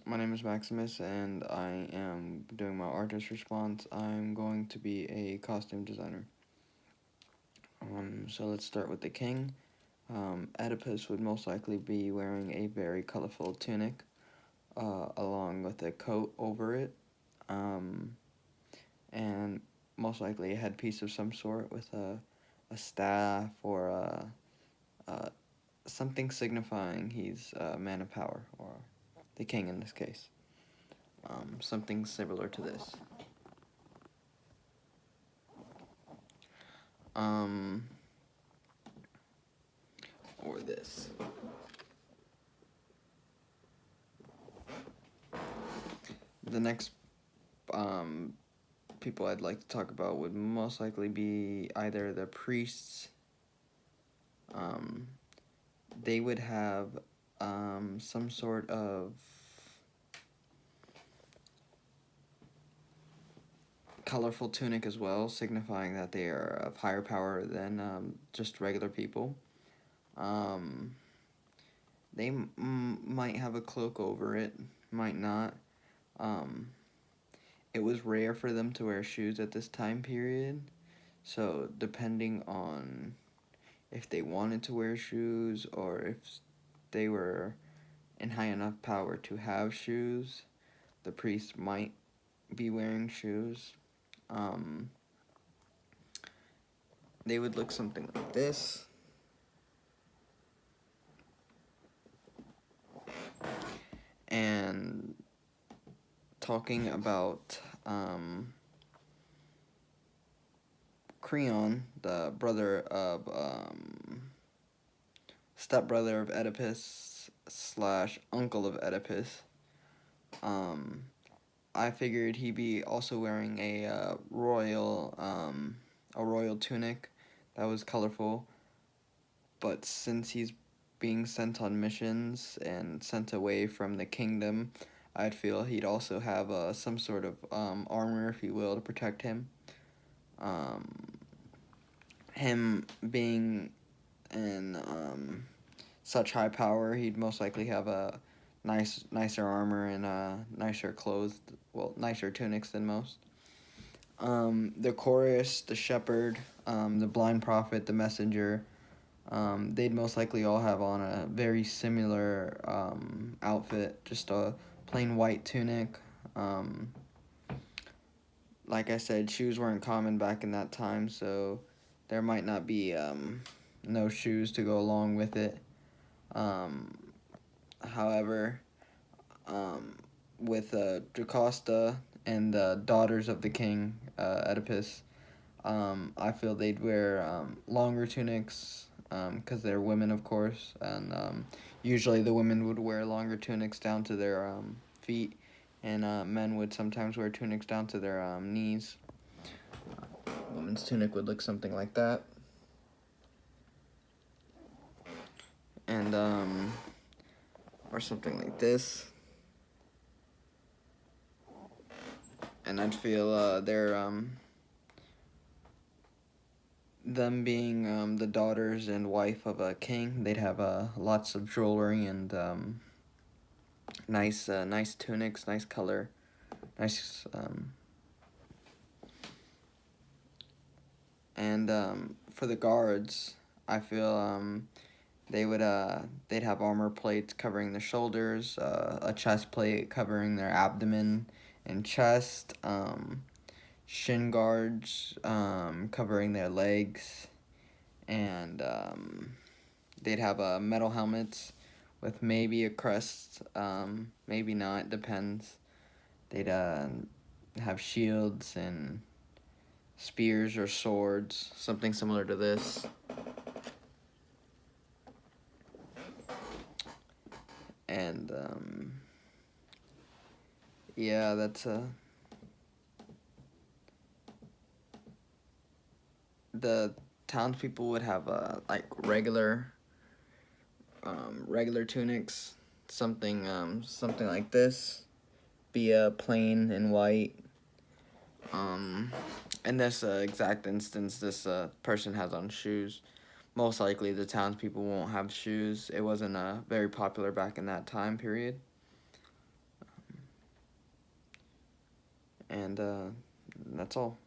My name is Maximus, and I am doing my artist response. I'm going to be a costume designer. So let's start with the king. Oedipus would most likely be wearing a very colorful tunic, along with a coat over it, um, and most likely a headpiece of some sort with a staff or something signifying he's a man of power, or the king in this case. Something similar to this. Um, or this. The next um, people I'd like to talk about would most likely be either the priests. Um, they would have some sort of colorful tunic as well, signifying that they are of higher power than just regular people. Um, they might have a cloak over it, might not. Um, it was rare for them to wear shoes at this time period, so depending on if they wanted to wear shoes or if they were in high enough power to have shoes, the priest might be wearing shoes. Um, they would look something like this. And talking about Creon, the brother of stepbrother of Oedipus slash uncle of Oedipus. I figured he'd be also wearing a royal tunic that was colorful, but since he's being sent on missions and sent away from the kingdom, I'd feel he'd also have some sort of armor, if you will, to protect him. Him being in such high power, he'd most likely have a nicer armor and nicer clothes, well, nicer tunics than most. The chorus, the shepherd, the blind prophet, the messenger, they'd most likely all have on a very similar outfit, just a plain white tunic. Like I said, shoes weren't common back in that time, so there might not be no shoes to go along with it. However, with Jocasta and the daughters of the king, Oedipus, I feel they'd wear longer tunics because they're women, of course, and usually the women would wear longer tunics down to their feet, and men would sometimes wear tunics down to their knees. Woman's tunic would look something like that. And or something like this. And I'd feel them being the daughters and wife of a king, they'd have lots of jewelry and nice tunics, nice color, nice and for the guards, I feel they'd have armor plates covering the shoulders, a chest plate covering their abdomen and chest, shin guards covering their legs, and they'd have metal helmets with maybe a crest, maybe not, depends. They'd have shields and spears or swords, something similar to this. And yeah, that's the townspeople would have like regular tunics, something like this, be plain and white. In this exact instance, this person has on shoes. Most likely, the townspeople won't have shoes. It wasn't very popular back in that time period. And that's all.